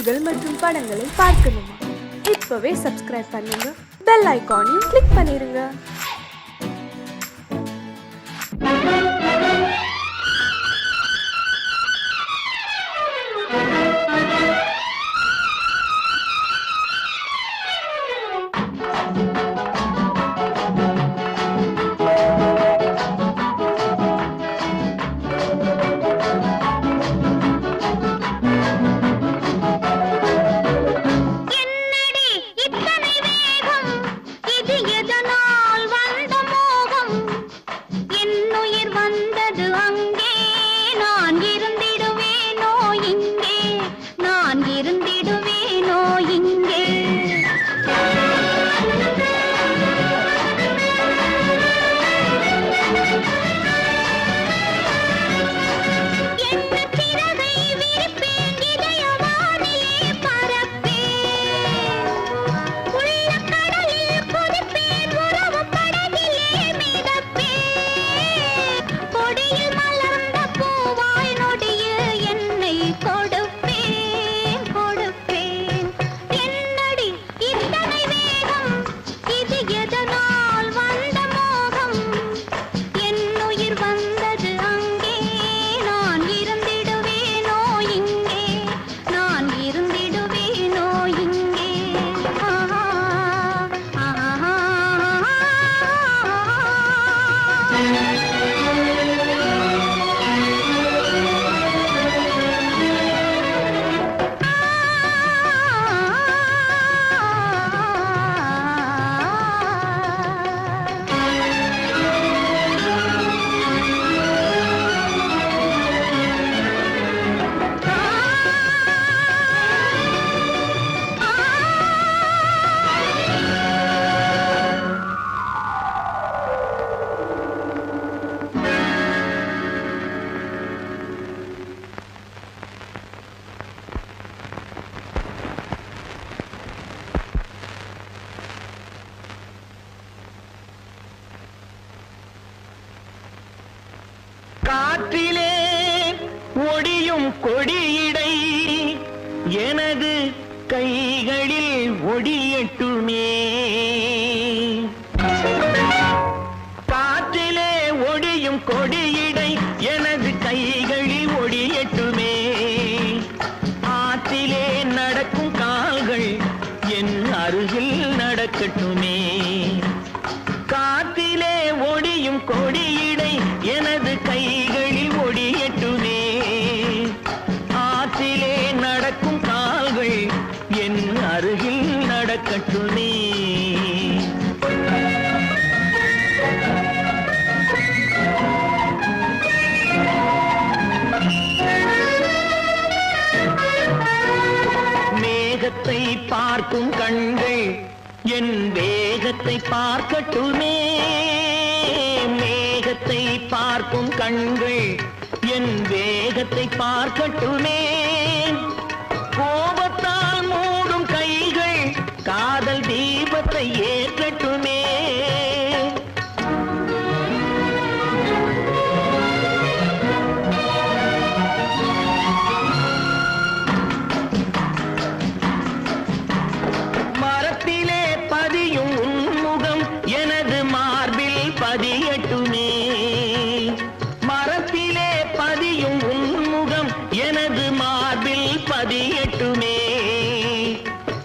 செய்திகள் மற்றும் படங்களை பார்க்கணுமா? இப்பவே சப்ஸ்கிரைப் பண்ணுங்க, பெல் ஐகானையும் கிளிக் பண்ணிருங்க. காற்றிலே ஒடியும் கொடியிடை எனது கைகளில் ஒடியட்டுமே. காற்றிலே ஒடியும் கொடியிடை எனது கைகளில் ஒடியட்டுமே. ஆற்றிலே நடக்கும் கால்கள் என் அருகில் நடக்கட்டுமே. காற்றிலே ஒடியும் கொடியிடை எனது கைகளில் ஒடியட்டுமே. ஆற்றிலே நடக்கும் கால்கள் என் அருகில் நடக்கட்டுமே. மேகத்தை பார்க்கும் கண்கள் என் வேகத்தை பார்க்கட்டுமே. மேகத்தை பார்க்கும் கண்கள் என் வேகத்தை பார்க்கட்டுமே. கோபத்தால் மூடும் கைகள் காதல் தீபத்தை ஏற்றட்டுமே. மரத்திலே பதியும் உன்முகம் எனது மார்பில் பதியட்டுமே. மரத்திலே பதியும் உன்முகம் எனது மார்பில் பதியட்டுமே.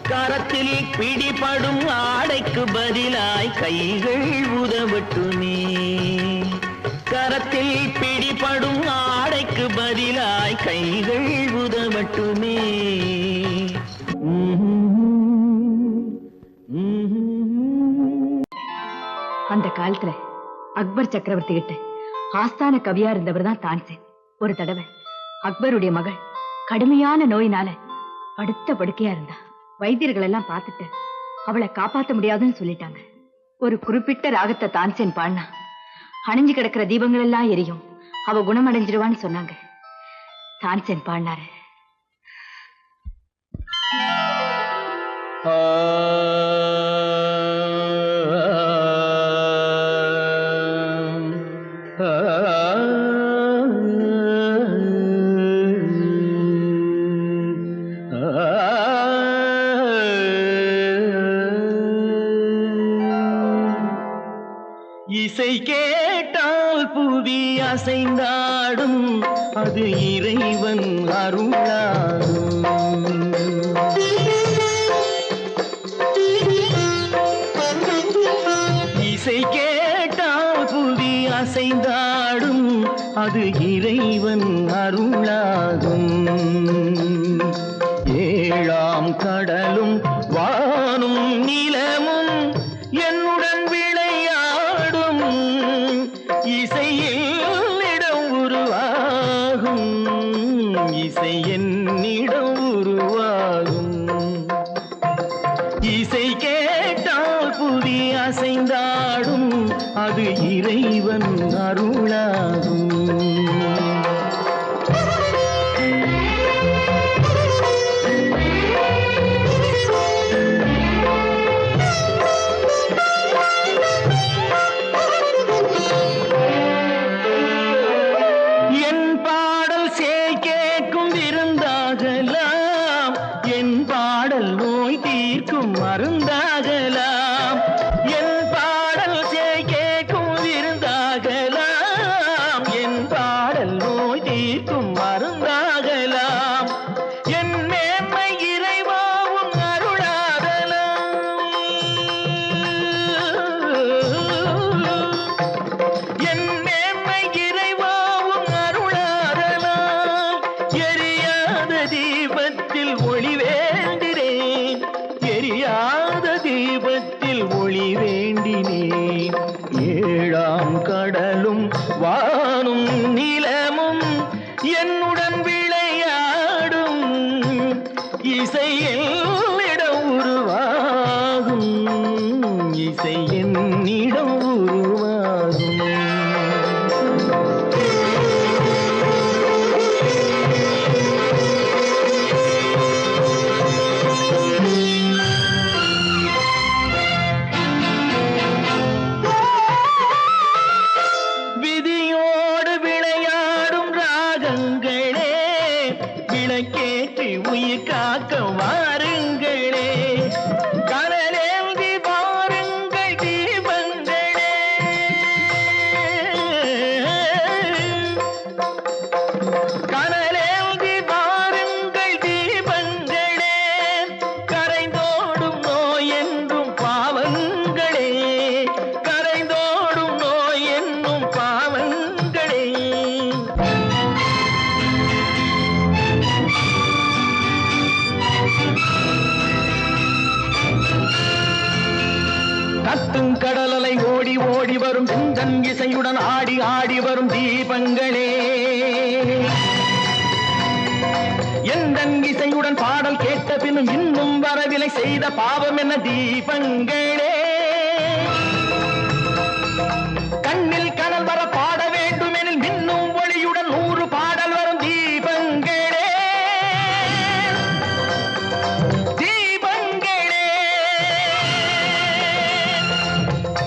கரத்தில் பிடிபடும் ஆடைக்கு பதிலாய் கைகள் உதவட்டுமே. கரத்தில் பிடிபடும் ஆடைக்கு பதிலாய் கைகள் உதவட்டுமே. அந்த காலத்துல அக்பர் சக்கரவர்த்தி கிட்ட ஆஸ்தான கவியா இருந்தவர் தான் தான்சேன். ஒரு தடவை அக்பருடைய மகள் கடுமையான நோயினால படுத்த படுக்கையா இருந்தா. வைத்தியர்கள் எல்லாம் பார்த்துட்டு அவளை காப்பாத்த முடியாதுன்னு சொல்லிட்டாங்க. ஒரு குறிப்பிட்ட ராகத்தை தான்சேன் பாடினா அணிஞ்சு கிடக்கிற தீபங்கள் எல்லாம் எரியும், அவ குணமடைஞ்சிருவான்னு சொன்னாங்க. தான்சேன் பாடினாரு. Ah இசை கேட்டால் புவி அசைந்தாடும் அது இறைவன் அருளாகும். இசை கேட்டால் புவி அசைந்தாடும் அது இறைவன் அருளாகும். ஏழாம் கடலும் வானும் நிலமும் என்னுடன் விளையாடும் இசையில் இடம் உருவாகும். இசை என்னிடம் உருவாகும். இசை கேட்டால் புவி அசைந்தாடும் அது இறைவன் அருளாகும். மருந்தாகலாம் என் பாடல் கேட்கும் விருந்தாகலாம். என் பாடல் நோய் தீர்க்கும் மருந்தாகலாம். என் மேன்மை இறைவாவும் அருளாகலாம். என் மேன்மை இறைவாவும் அருளாகலாம். எரியாத தீபத்தில் ஒளி வேண்டினேன். எரியாத தீபத்தில் ஒளி வேண்டினேன். ஏழாம் கடலும் வானும் நிலமும் என்னுடன் விளையாடும் இசையில் இடம் உருவாகும். இசை என்னிடம் உருவாகும். விளக்கேற்றி உயிர் காக்க வாருங்களே. கனலேந்தி வாருங்கள் தீபங்களே. கனலேந்தி வாருங்கள் தீபங்களே. கரைந்தோடும் நோய் என்றும் பாவங்களே. கரைந்தோடும் நோய் என்னும் பாவங்களே. கத்தும் கடலலை ஓடி ஓடி வரும் சிந்தன் இசையுடன் ஆடி ஆடி வரும் தீபங்களே. எந்தன் இசையுடன் பாடல் கேட்ட பின்னும் இன்னும் வரவில்லை செய்த பாவம் என்ன தீபங்களே. கண்ணில் கனல் வர பாட வேண்டும் எனில் மின்னும் ஒளியுடன் 100 பாடல் வரும் தீபங்களே. தீபங்களே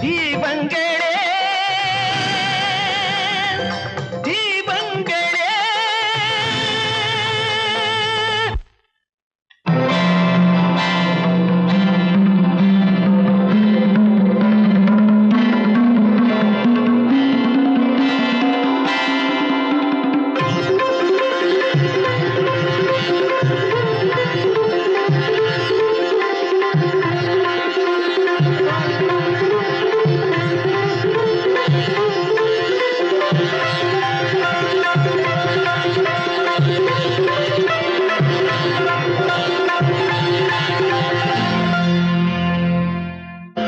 தீபங்களே.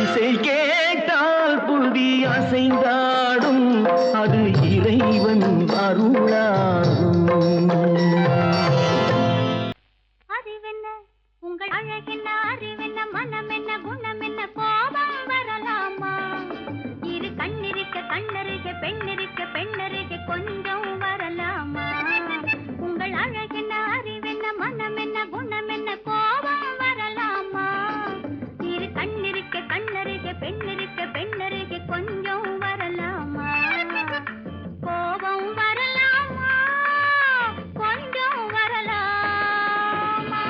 இசை கேட்டால் புவி அசைந்தாடும் அது இறைவன் அருளாகும். அறிவென்ன உங்கள் அழகென்ன அறிவென்ன மனம் என்ன குணம் என்ன கோபம் வரலாமா? இரு கண்ணிருக்க கண்ணருக பெண்ணிருக்க பெண்ணருக கொஞ்சம் வரலாமா? உங்கள் அழகென்ன அறிவென்ன மனம் என்ன குணம் என்ன கோபம் வரலாமா? இரு கண்ணிருக்க கண்ணருக பெண்ணிருக்க பெண்ணருக கொஞ்சம் வரலாமா? கோபம் வரலாமா? கொஞ்சம் வரலாமா?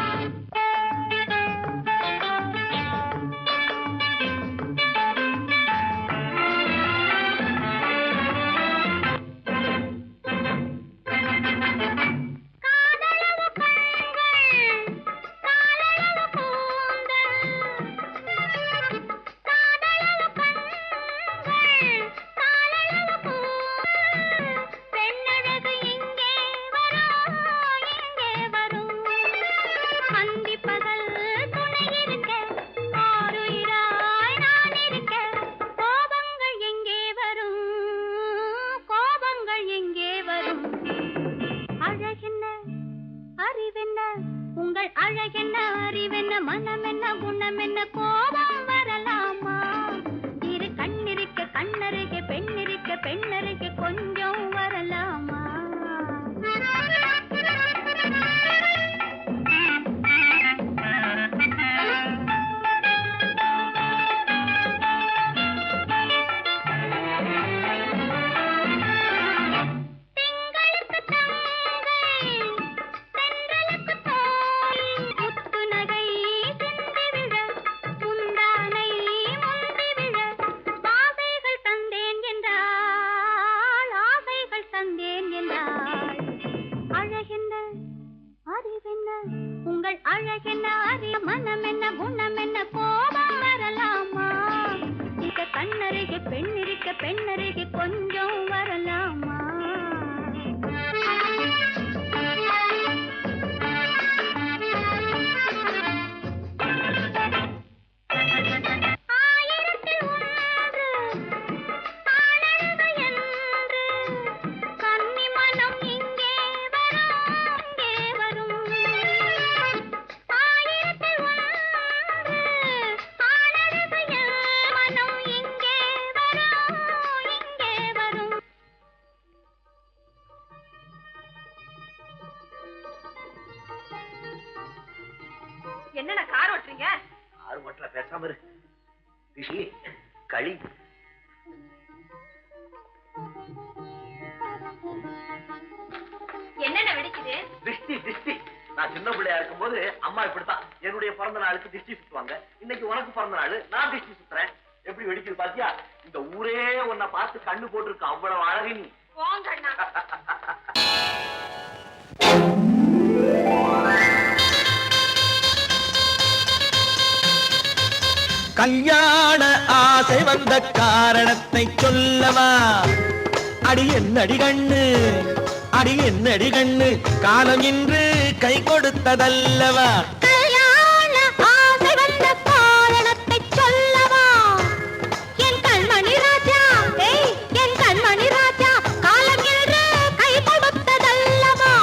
அழகென்ன அறிவென்ன மனம் என்ன குணம் என்ன கோபம் வரலாமா இரு கண்ணிருக்க கண்ணருகே பெண்ணிருக்க பெண்ணருகே கொஞ்சம் வரலாமா உங்கள் அழகென்ன அறிய மனம் என்ன குணம் என்ன கோபம் வரலாமா இத கண்ணருகே பெண்ணிருக்க பெண்ணருகே கொஞ்சம் வரலாமா ஆயிரத்தில் ஒன்று ஆனழகு என்று கன்னி மனம் இங்கே வரும் ஆயிரத்தில் ஒன்று ஆனழகு மனம் இங்கே வரும் என்னடா கார் ஓட்டுறீங்க? ஆறு மட்டல பேசாம இரு. திஷி களி என்னென்ன வெடிக்குது? திஷ்டி திஷ்டி. நான் சின்ன பிள்ளையா இருக்கும்போது அம்மா இப்படித்தான் என்னுடைய பிறந்த நாளுக்கு திஷ்டி சுத்துவாங்க. இன்னைக்கு உனக்கு பிறந்த நாள், நான் திஷ்டி சுத்துறேன். எப்படி வெடிக்குது பாத்தியா? இந்த ஊரே உன்னை பார்த்து கண்ணு போட்டுருக்கு. அவ்வளவு அழகு நீ. போங்கண்ணா. கல்யாண ஆசை வந்த காரணத்தை சொல்லவா? அடி என்னடி கண்ணு, அடி என்னடி கண்ணு, காலம் இன்று கை கொடுத்ததல்லவா? கல்யாண ஆசை வந்த காரணத்தை சொல்லவா? என் கண்மணி ராஜா, என் கண்மணி ராஜா, காலம் என்று கை கொடுத்ததல்லவா?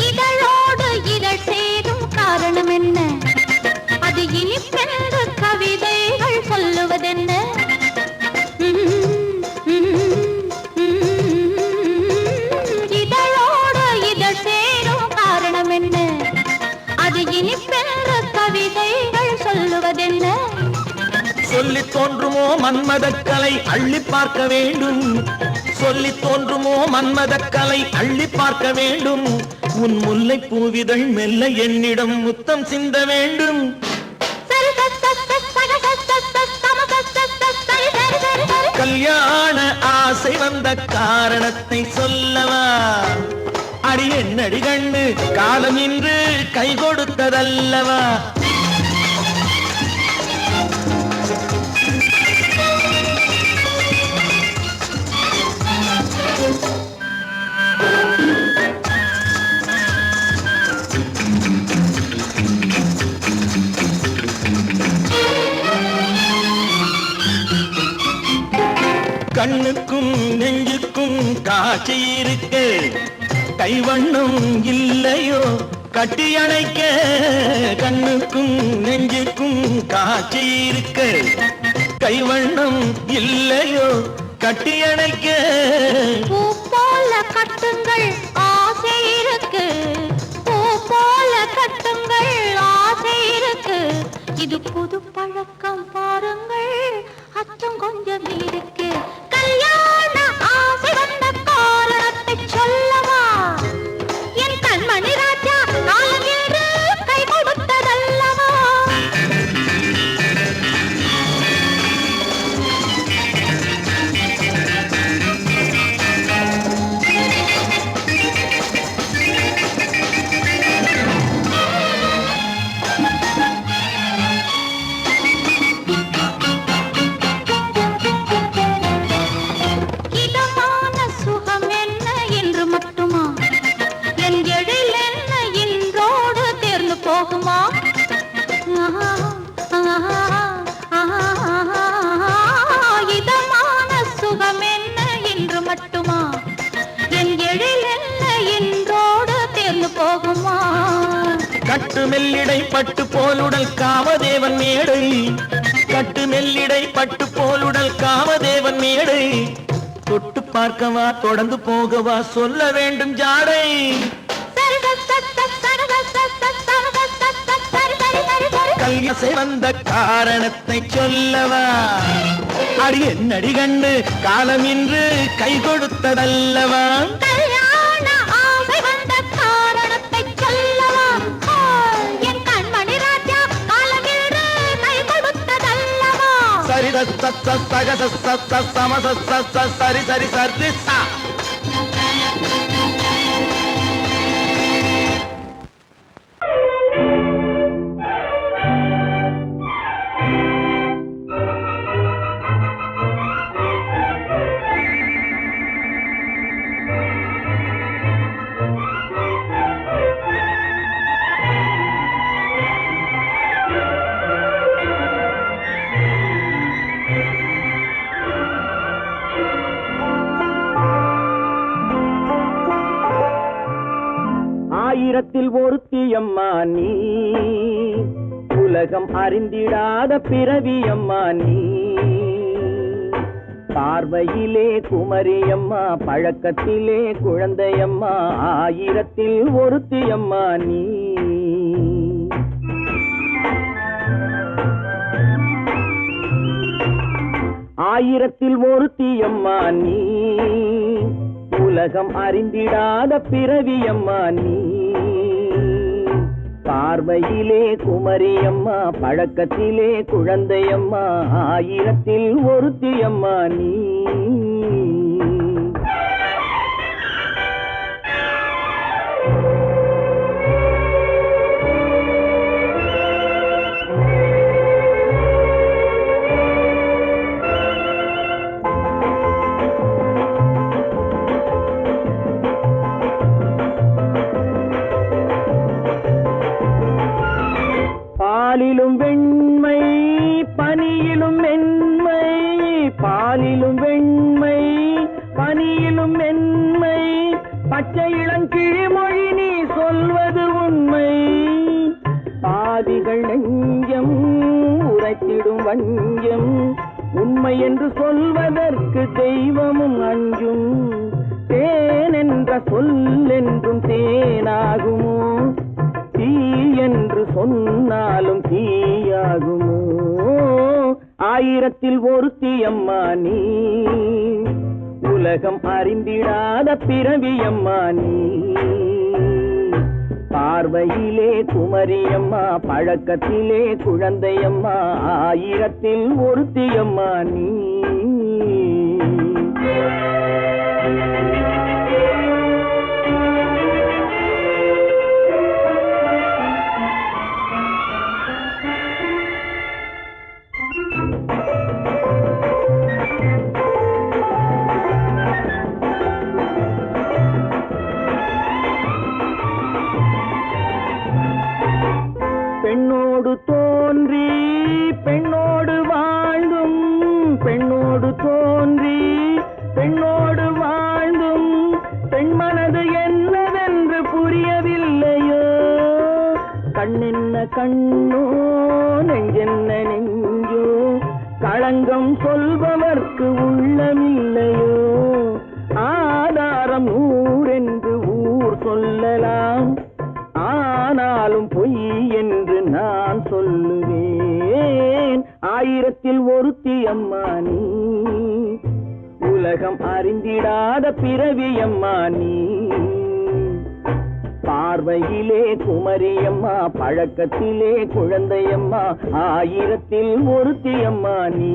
இதழோடு இதழ் சேரும் காரணம் என்ன? அது இனிப்பென்று கவிதைகள் சொல்லுவதென்ன? இதழோடு இதழ் சேரும் காரணம் என்ன? அது இனிப்பென்று கவிதைகள் சொல்லுவதென்ன? சொல்லி தோன்றுமோ மன்மதக்கலை அள்ளி பார்க்க வேண்டும். சொல்லி தோன்றுமோ மன்மதக்கலை அள்ளி பார்க்க வேண்டும். உன் முல்லை பூவிதழ் மெல்ல என்னிடம் முத்தம் சிந்த வேண்டும். கல்யாண ஆசை வந்த காரணத்தை சொல்லவா? அடி என்னடி கண்ணு, காலம் இன்று கை கொடுத்ததல்லவா? கண்ணுக்கும் நெஞ்சுக்கும் காட்சி இருக்கு, கைவண்ணம் இல்லையோ கட்டி அணைக்க? கண்ணுக்கும் நெஞ்சுக்கும் காட்சி இருக்கு, கைவண்ணம் இல்லையோ கட்டி அணைக்க? பூ போல கட்டுங்கள் ஆசை இருக்கு, பூ போல கட்டுங்கள் ஆசை இருக்கு. இது புது பழக்கம் பாருங்கள், அச்சம் கொஞ்சம் இருக்கு. கல்யாண ஆசை வந்த காரணத்தை சொல்லவா? என் கண்மணி ராஜா, காலம் என்று கை கொடுத்ததல்லவா? கட்டு மெல்லிடை பட்டு போலுடல் காமதேவன் மேடை கட்டு மெல்லிடை பட்டு போலுடல் காமதேவன் மேடை தொட்டு பார்க்கவா தொடர்ந்து போகவா சொல்ல வேண்டும் ஜாடை கல்யாசை வந்த காரணத்தை சொல்லவா அடி என்னடி கண்டு காலம் இன்று கை கொடுத்ததல்லவா சரி சரி சரி சா ஆயிரத்தில் ஒருத்தியம்மா நீ உலகம் அறிந்திடாத பிறவியம்மா நீ பார்வையிலே குமரியம்மா பழக்கத்திலே குழந்தையம்மா ஆயிரத்தில் ஒருத்தியம்மா நீ ஆயிரத்தில் ஒருத்தியம்மா நீ உலகம் அறிந்திடாத பிறவியம்மா நீ பார்வையிலே குமரியம்மா பழக்கத்திலே குழந்தையம்மா ஆயிரத்தில் ஒருத்தியம்மா நீ பாலிலும் வெண்மை பனியிலும் மென்மை பாலிலும் வெண்மை பனியிலும் மென்மை பச்சை இளங்கிழிமொழி நீ சொல்வது உண்மை பாதிகள் நெஞ்சம் உரைத்திடும் வஞ்சம் உண்மை என்று சொல்வதற்கு தெய்வமும் அஞ்சும் தேன் என்ற சொல் என்றும் தேனாகுமோ தீ என்று சொன்னாலும் தீயாகுமோ ஆயிரத்தில் ஒருத்தியம்மா நீ உலகம் அறிந்திடாத பிறவியம்மா நீ பார்வையிலே குமரியம்மா பழக்கத்திலே குழந்தையம்மா ஆயிரத்தில் ஒருத்தியம்மா நீ பெண்ணோடு தோன்றி பெண்ணோடு வாழ்ந்தும் பெண்ணோடு தோன்றி பெண்ணோடு வாழ்ந்தும் பெண் மனது என்னவென்று புரியவில்லையோ கண்ணென்ன கண்ணோ நெஞ்சென்ன நெஞ்சோ களங்கம் சொல்பவர்க்கு உள்ளமில்லையோ ஆதாரம் ஊரென்று ஊர் சொல்லலாம் ஆனாலும் பொய் என்று நான் சொல்லுவேன் ஆயிரத்தில் ஒருத்தியம்மா நீ உலகம் அறிந்திடாத பிறவியம்மா நீ பார்வையிலே குமரியம்மா பழக்கத்திலே குழந்தையம்மா ஆயிரத்தில் ஒருத்தியம்மா நீ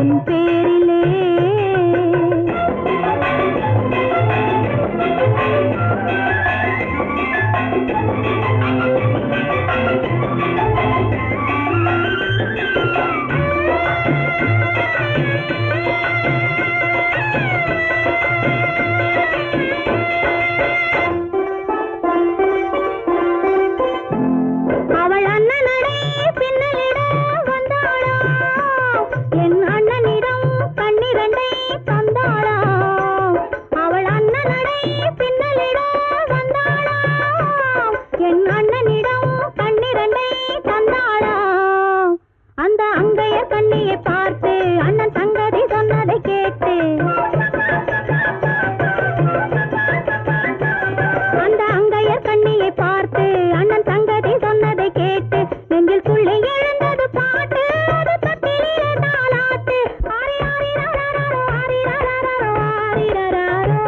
உன் பேரிலே. அவள் அண்ணனடே பின்னலிட வந்தாளா, என் அண்ணனிடம் கண்ணிரண்டை தந்தாளா. அவள் அண்ணனடே பின்னலிட வந்தாளா, என் அண்ணனிடம் கண்ணிரண்டை தந்தாளா. அந்த அங்கையர் கண்ணியை பார்த்து அண்ணன் சங்கதி சொன்னதை கேட்டு, அந்த அங்கையர் கண்ணியை பார்த்து அண்ணன் சங்கதி சொன்னதை கேட்டு, நெஞ்சில் புள்ளை எழுந்தது பாட்டு, அது தட்டிலே தாலாட்டு. ஆரி ஆரி ரரரரோ, ஆரி ரரரரோ, ஆரி ரரரோ,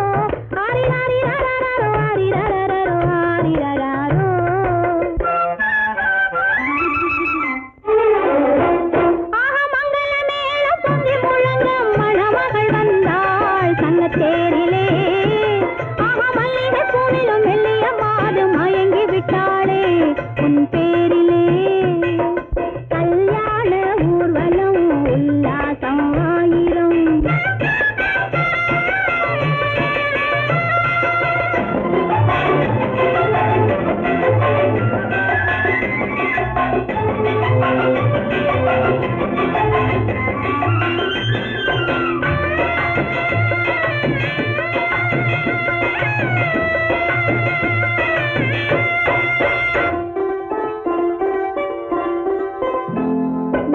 ஆரி ஆரி ரரரரோ, ஆரி ரரரரோ, ஆரி ரரரோ. ஆஹா மங்கள மேளம் பொங்கி முழங்க மணமகள் வந்தாள் சங்கத்தேரிலே. ஆஹா மல்லிகை பூவிலும் மெல்லிய மாது மயங்கி விட்டாளே உன் பேரிலே. கல்யாண ஊர்வலம் உல்லாசம் ஆயிரம்.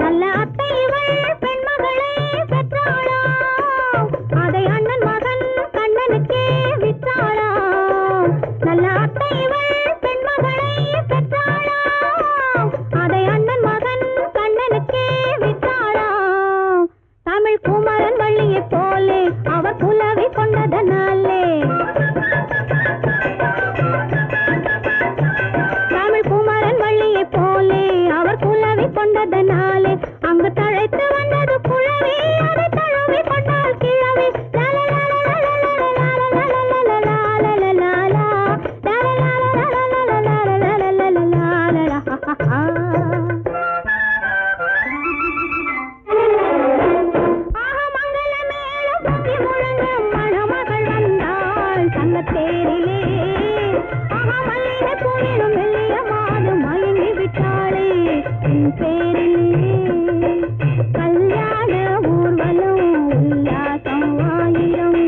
நல்ல அத்தை இவள் பெண்மகளை பெற்றாளா, அதை அண்ணன் மகன் கண்ணனுக்கே விற்றாளா. நல்ல அத்தை இவள் பெண்மகளை பெற்றாளா, அதை அண்ணன் மகன் கண்ணனுக்கே விற்றாளா. தமிழ் குமரன் வள்ளியைப் போலே அவர் புலவி கொண்டதனாலே, தமிழ் குமரன் வள்ளியைப் போலே அவர் குலவி கொண்டதனாலே, அங்கு தழைத்து வந்தது குழவி, அதை தழுவி கொண்டாள் கிழவி. ஆஹா மங்கள மேளம் பொங்கி முழங்க மணமகள் வந்தாள் சங்கத்தேரிலே. ஆஹா மல்லிகை பூவிலும் மெல்லிய மாது மயங்கி விட்டாளே உன் பேரிலே. கல்யாண ஊர்வலம் உல்லாசம் ஆயிரம்.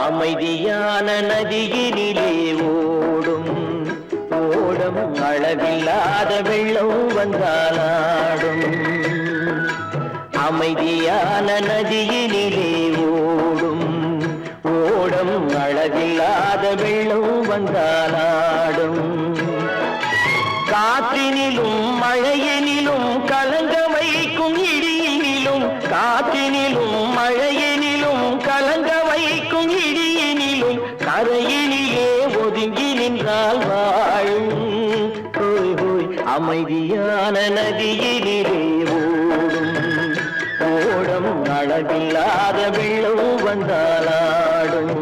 அமைதியான நதியினிலே ஓடும் ஓடும் அளவில்லாத வெள்ளம் வந்தாலாடும். அமைதியான நதியினிலே ஓடும் ஓடும் அளவில்லாத வெள்ளம் வந்தாலாடும். காற்றினிலும் மழையினிலும் கலங்க வைக்கும் இடியினிலும், காற்றினிலும் மழையினிலும் கலங்க வைக்கும் இடியினிலும், கரையினிலே ஒதுங்கி நின்றால் வாழும். ஹோய் ஹோய் அமைதியான நதியினிலே ஓடும் ஓடும் அளவில்லாத வெள்ளம் வந்தாலாடும்.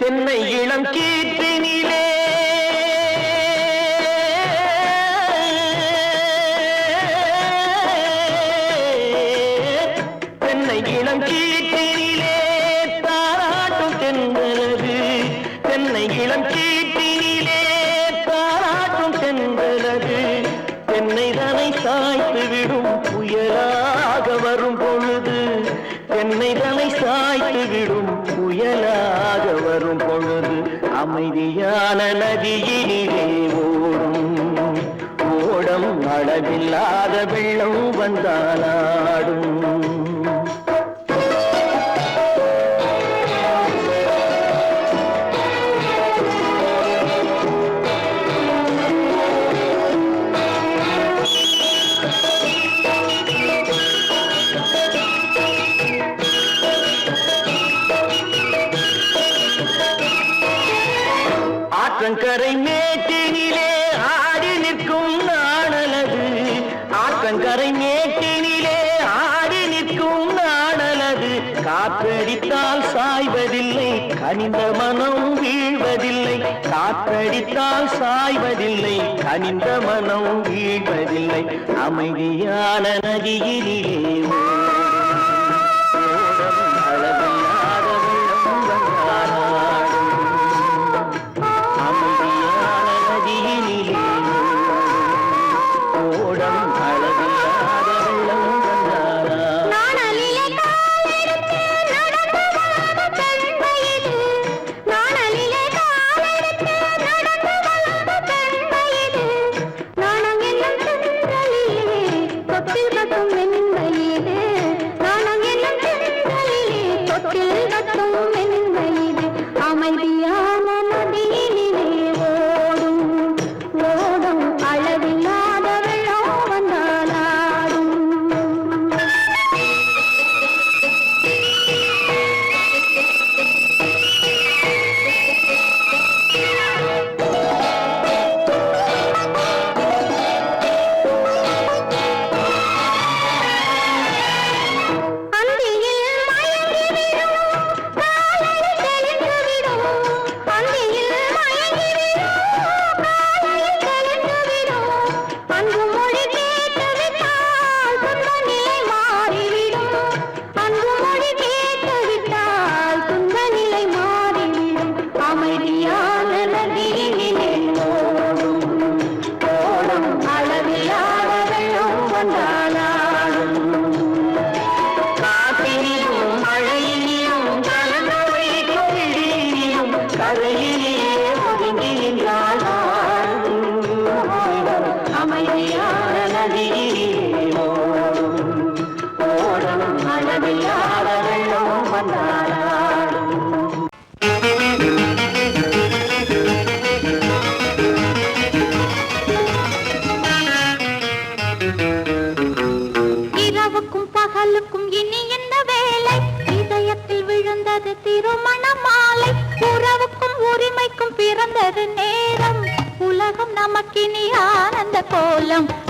தென்னை இளம் கீர் இளம் கீட்டினிலே தாராட்டும் தென்றலது தென்னை இளம் கீட்டினிலே தாராட்டும் தென்றலது தென்னை தனை சாய்த்து விடும் புயலாக வரும் பொழுது தென்னை தனை சாய்த்து விடும் புயலாக வரும் பொழுது அமைதியான நதியினிலே ஓடும் ஓடம் அளவில்லாத வெள்ளம் வந்தாலாடும் ஆற்றங்கரை மேட்டினிலே ஆடி நிற்கும் நாணலது ஆற்றங்கரை மேட்டினிலே ஆடி நிற்கும் நாணலது காற்றடித்தால் சாய்வதில்லை கனிந்த மனம் வீழ்வதில்லை காற்றடித்தால் சாய்வதில்லை கனிந்த மனம் வீழ்வதில்லை அமைதியான நதியினிலே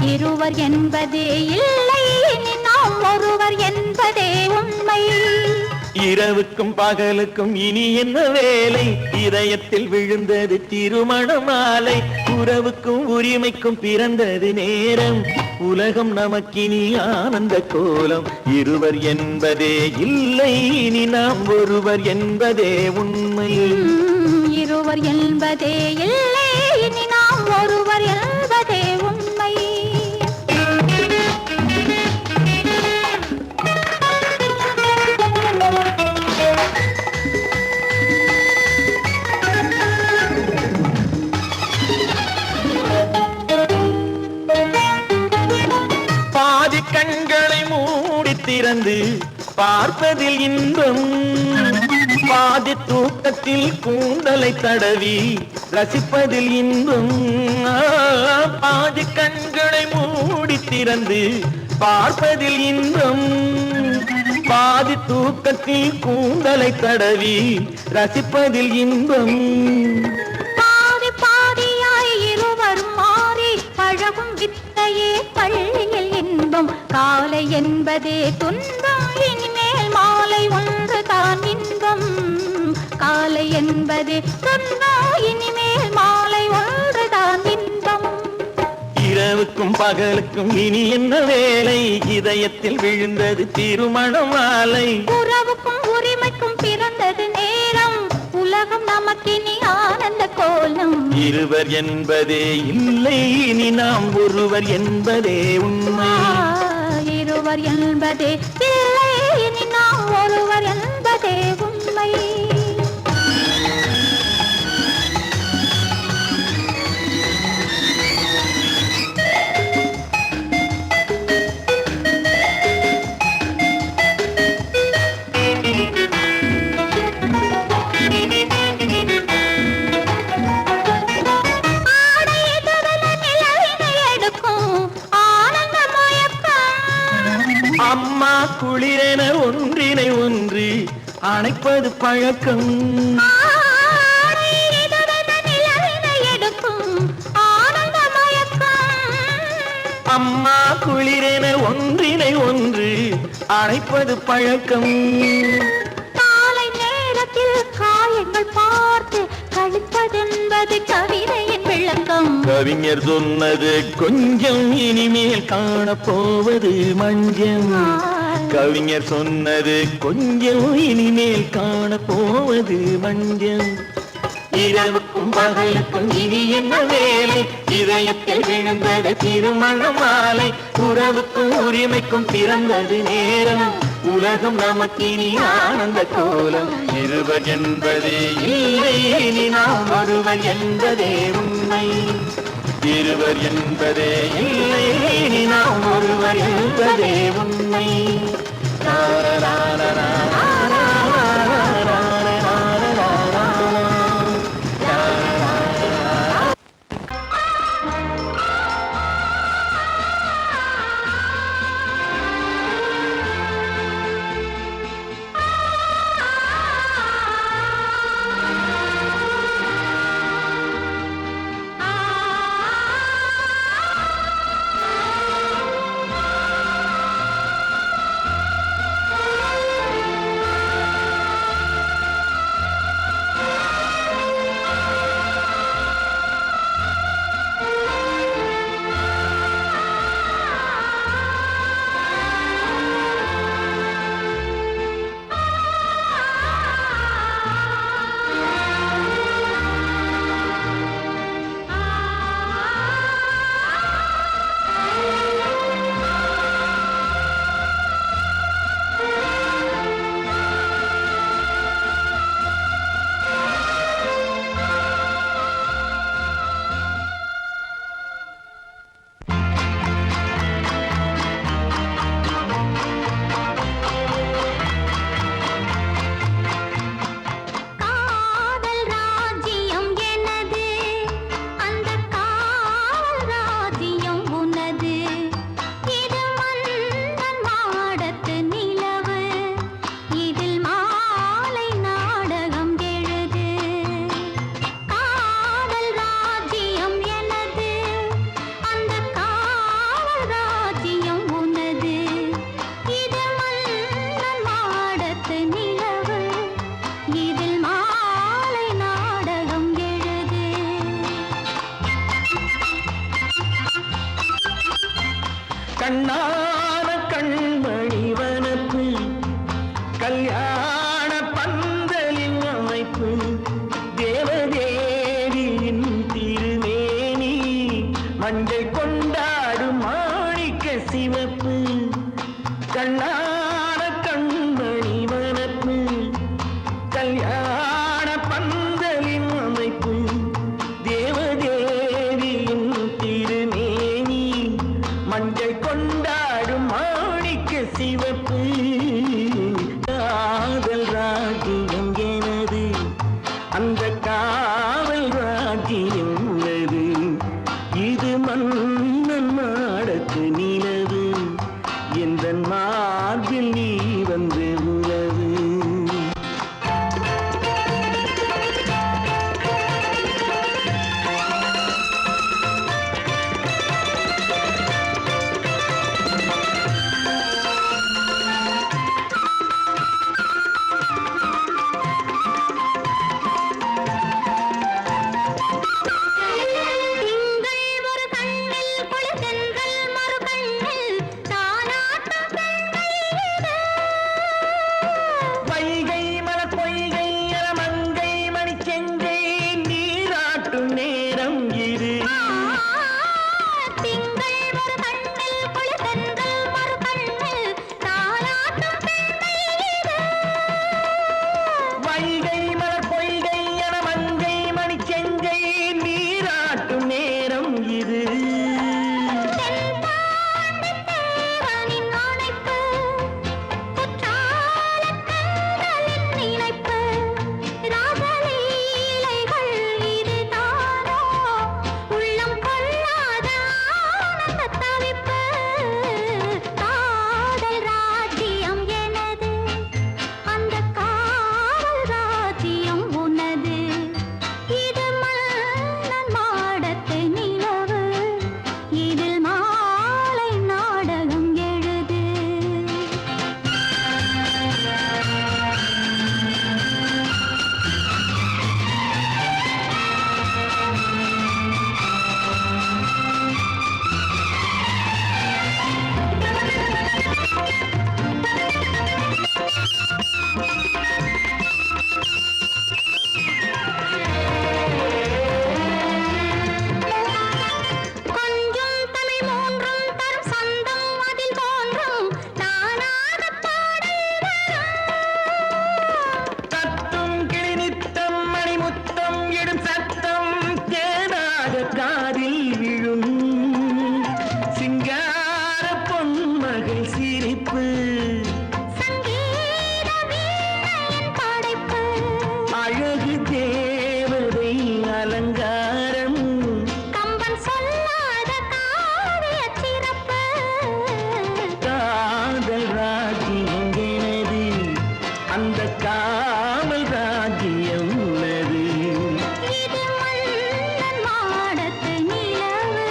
இருவர் என்பதே இல்லை நாம் ஒருவர் என்பதே உண்மை இரவுக்கும் பகலுக்கும் இனி என்ன வேலை இதயத்தில் விழுந்தது திருமண மாலை உறவுக்கும் உரிமைக்கும் பிறந்தது நேரம் உலகம் நமக்கினி ஆனந்த கோலம் இருவர் என்பதே இல்லை இனி நாம் ஒருவர் என்பதே உண்மை இருவர் என்பதே இல்லை இனி நாம் ஒருவர் என்பதே உண்மை பாதி கண்களை மூடி திறந்து பார்ப்பதில் இன்பம் பாதி தூக்கத்தில் கூந்தலை தடவி ரசிப்பதில் இன்பம் பாதி கண்களை மூடி திறந்து பார்ப்பதில் இன்பம் பாதி தூக்கத்தில் கூந்தலை தடவி ரசிப்பதில் இன்பம் பாதி பாதியாய் இருவர் மாறி பழகும் வித்தையே பள்ளியில் இன்பம் காலை என்பதே துன்பம் இனிமேல் மாலை ஒன்று தான் இன்பம் காலை என்பதே துன்பம் இனிமேல் மாலை ஒன்று தான் இன்பம் இரவுக்கு இரவுக்கும் பகலுக்கும் இனி என்ன வேலை இதயத்தில் விழுந்தது திருமண மாலை உறவுக்கும் உரிமைக்கும் பிறந்தது நேரம் உலகம் நமக்கினி ஆனந்த கோலம் இருவர் என்பதே இல்லை இனி நாம் ஒருவர் என்பதே உண்மை இருவர் என்பதே இல்லை இனி நாம் ஒருவர் என்பதே உண்மை அம்மா குளிரென ஒன்றினை ஒன்று அணைப்பது பழக்கம் அம்மா குளிரென ஒன்றினை ஒன்று அணைப்பது பழக்கம் காலை நேரத்தில் காயங்கள் பார்த்து கழிப்பதென்பது கவிதையின் விளக்கம் கவிஞர் சொன்னது கொஞ்சம் இனிமேல் காணப்போவது மஞ்சள் கவிஞர் சொன்னது கொஞ்சம் இனிமேல் காணப்போவது மஞ்சள் இரவுக்கும் பகலுக்கும் இனி என்ன வேலை இதயத்தில் விழுந்தது திருமண மாலை உறவுக்கும் உரிமைக்கும் பிறந்தது நேரம் உலகம் நமக்கினி ஆனந்த கோலம் இருவர் என்பதே இல்லை இனி நாம் ஒருவர் என்பதே உண்மை இருவர் என்பதே இல்லை இனி நாம் ஒருவர் என்பதே உண்மை கண்ணான கண்மணி வனப்பு கல்யாண பந்தலின் அமைப்பு தேவதேவியின் திருமேனி மஞ்சள் கொண்டாடும் மாணிக்க சிவப்பு கண்ணான கண்மணி வனப்பு கல்யாண பந்தலின் அமைப்பு தேவதேவியின் திருமேனி மஞ்சள் கொண்டாடும் மாணிக்க சிவப்பு அழகு தேவதை அலங்காரம் கம்பன் சொல்லாத காவிய சிறப்பு காதல் ராஜ்யம் எனது அந்த காமல் ராஜ்யம் உள்ளது இது மன்னன் மாடத்து நிலவு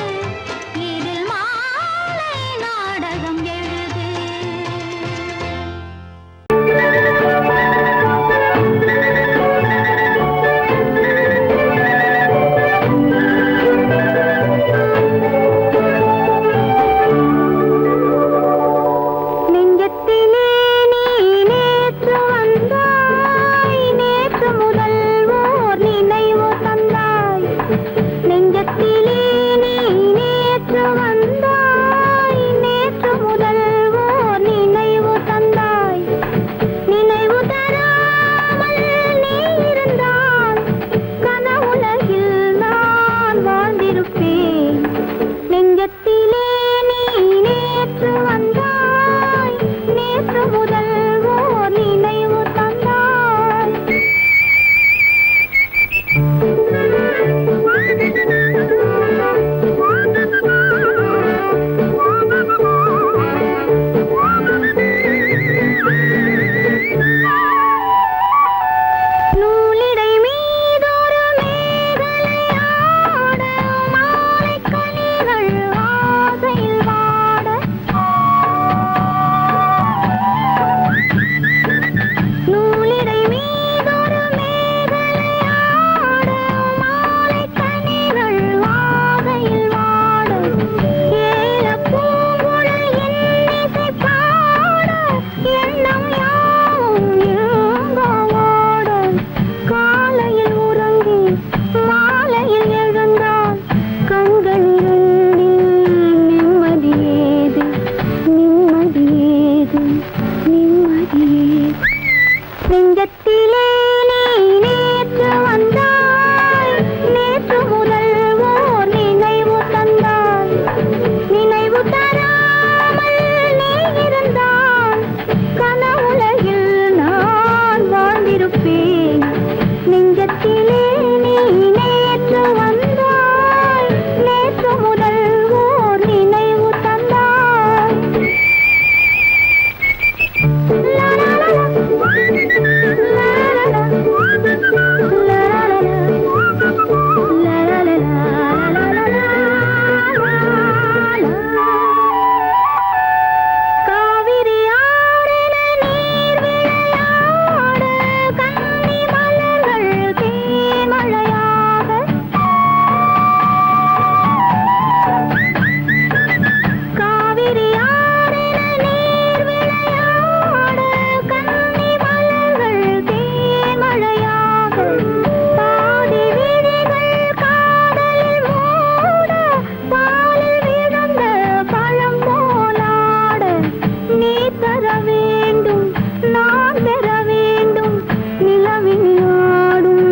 இதில் மாலை நாடகம் எழுது நெஞ்சத்திலே நீ நேற்று வந்தாய் நேற்று முதல் ஓர் நினைவு தந்தாய் நெஞ்சத்திலே நீ நேற்று வந்தாய் நேற்று முதல் ஓர் நினைவு தந்தாய் நினைவு தராமல் நீ இருந்தால் கனவுலகில் நான் வாழ்ந்திருப்பேன் நெஞ்சத்திலே நீ நேற்று வந்தாய் நேற்று முதல் ஓர் நினைவு தந்தாய் நூலிடை மீதொரு மேகலையாட மாலைக் கனிகள் ஆசையில் வாட நூலிடை மீதொரு மேகலையாட மாலைக் கனிகள் ஆசையில் வாட ஏலப் பூங்குழல் இன்னிசை பாட எண்ணம் யாவும் எங்கோ ஓட காலையில் உறங்கி மாலையில் எழுந்தால் கண்கள் இரண்டில் நிம்மதியேது நிம்மதியேது நிம்மதியேது நெஞ்சத்திலே நீ நேற்று வந்தாய் நேற்று முதல் ஓர் நினைவு தந்தாய் நினைவு தராமல் நீ இருந்தால் கனவுலகில் நான் வாழ்ந்திருப்பேன் நெஞ்சத்திலே நீ நேற்று வந்தாய் நேற்று முதல் ஓர் நினைவு தந்தாய் லா லா லா காவிரி ஆறின நீர் விளையாட கன்னி மலர்கள் தேமழையாக காவிரி ஆறின நீர் விளையாட கன்னி மலர்கள் தேமழையாக பாதி விழிகள் காதலில் மூட பாலில் விழுந்த பழம் போலாட நீ தர வேண்டும் நான் பெற வேண்டும் நிலவில் ஆடும்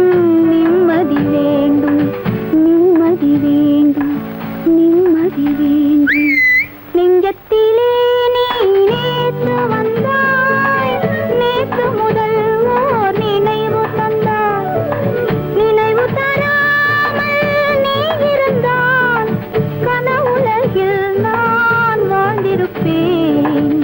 நிம்மதி வேண்டும் நிம்மதி வேண்டும் நிம்மதி வேண்டும் நெஞ்சத்திலே நீ நேற்று வந்தாய் நேற்று முதல் ஓர் நினைவு தந்தாய் நினைவு தராமல் நீ இருந்தால் கனவுலகில் நான் வாழ்ந்திருப்பேன்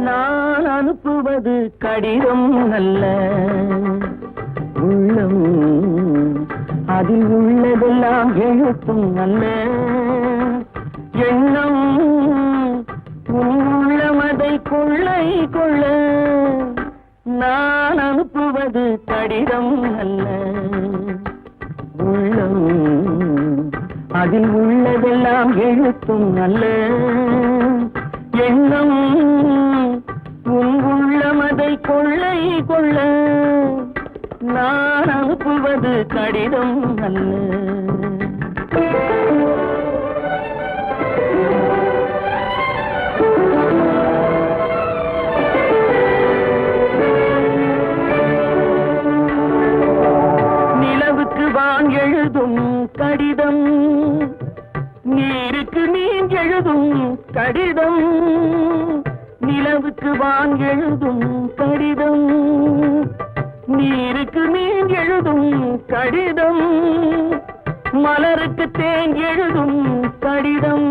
நான் அனுப்புவது கடிதம் அல்ல உள்ளம் அதில் உள்ளதெல்லாம் எழுத்தும் அல்ல எண்ணம் உன் உள்ளமதை கொள்ளை கொள்ள நான் அனுப்புவது கடிதம் அல்ல உள்ளம் அதில் உள்ளதெல்லாம் எழுத்தும் அல்ல எண்ணம் உன் உள்ளமதை கொள்ளை கொள்ள நான் அனுப்புவது கடிதம் அல்ல. நிலவுக்கு வான் எழுதும் கடிதம், நீருக்கு மீன் எழுதும் கடிதம். நிலவுக்கு வான் எழுதும் கடிதம், நீருக்கு மீன் எழுதும் கடிதம். மலருக்கு தேன் எழுதும் கடிதம்,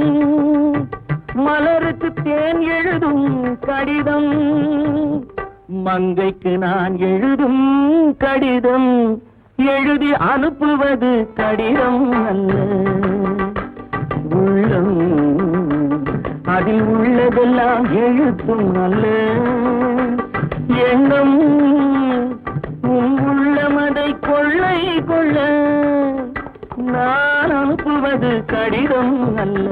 மலருக்கு தேன் எழுதும் கடிதம். மங்கைக்கு நான் எழுதும் கடிதம், எழுதி அனுப்புவது கடிதம் அல்ல. உள்ளம் அதில் உள்ளதெல்லாம் எழுத்தும் அல்ல. எண்ணம் உள்ளமதை கொள்ளை கொள்ள, நான் அனுப்புவது கடிதம் அல்ல.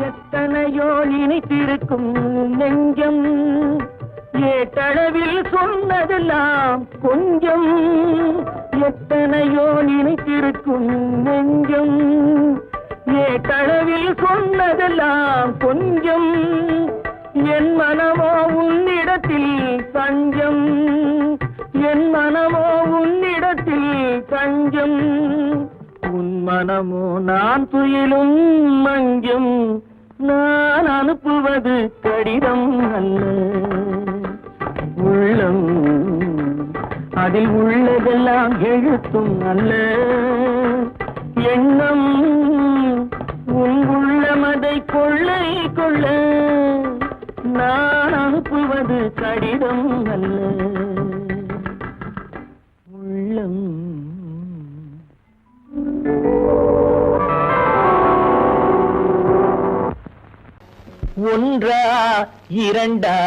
எத்தனையோ நினைத்திருக்கும் நெஞ்சம், ஏட்டளவில் சொன்னதெல்லாம் கொஞ்சம். எத்தனையோ நினைத்திருக்கும் நெஞ்சம், ஏட்டளவில் சொன்னதெல்லாம் கொஞ்சம். என் மனமோ உன்னிடத்தில் தஞ்சம், என் மனமோ உன்னிடத்தில் தஞ்சம். உன் மனமோ நான் துயிலும் மஞ்சம், நான் அனுப்புவது கடிதம் அல்ல. உள்ளம் அதில் உள்ளதெல்லாம் எழுத்தும் அல்ல. எண்ணம் உன் உள்ளமதை கொள்ளை கொள்ள, நான் அனுப்புவது கடிதம் அல்ல. உள்ளம் ஒன்றா இரண்டா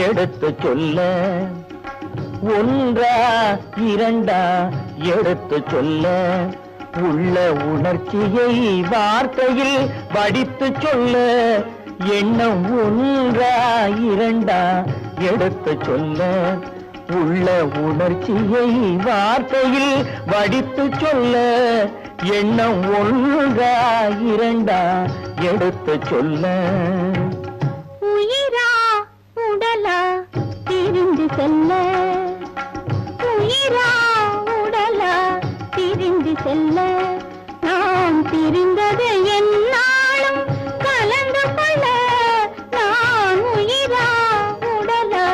எடுத்து சொல்ல, ஒன்றா இரண்டா எடுத்து சொல்ல. உள்ள உணர்ச்சியை வார்த்தையில் வடித்து சொல்ல. எண்ணம் ஒன்றா இரண்டா எடுத்து சொல்ல. உள்ள உணர்ச்சியை வார்த்தையில் வடித்து சொல்ல. எண்ணம் ஒன்றா இரண்டா எடுத்து சொல்ல. உயிரா உடலா திரிந்து செல்ல, உயிரா உடலா திரிந்து செல்ல. நாம் திரிந்தது என்னாலும் கலந்து கொள்ள. நான் உயிரா உடலா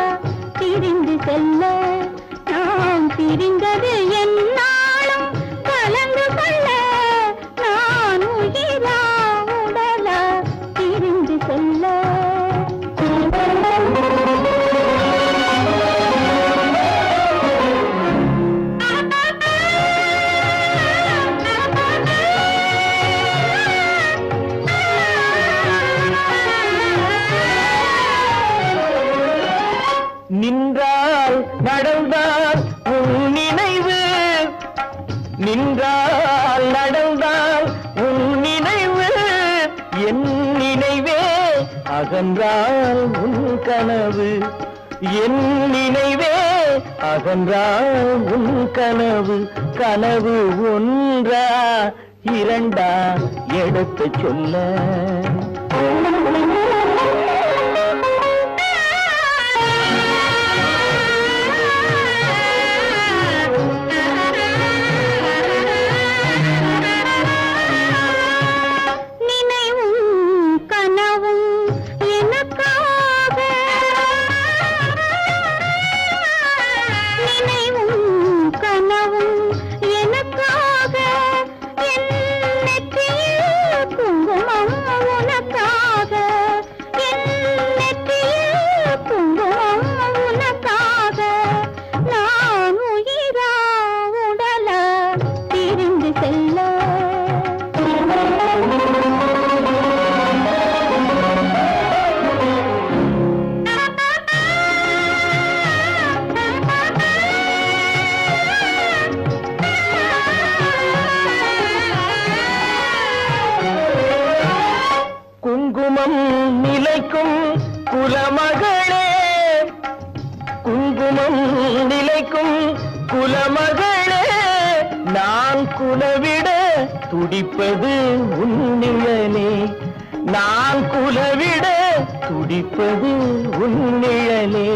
திரிந்து செல்ல, நாம் திரிந்தது என்னாலும் கலந்து கொள்ள. நான் உயிரா உடலா திரிந்து செல்ல. நின்றால் நடந்தால் உன் நினைவு, நின்றால் நடந்தால் உன் நினைவு. என் நினைவே அகன்றால் உன் கனவு, என் நினைவே அகன்றால் உன் கனவு. கனவு ஒன்றா இரண்டா எடுத்து சொல்ல. எனக்காக என் நெற்றியில் குங்குமம் உனக்காக. குங்குமம் நிலைக்கும் குலமகளே, நான் குலவிட துடிப்பது உன்னிழலே, நான் குலவிட துடிப்பது உன்னிழலே.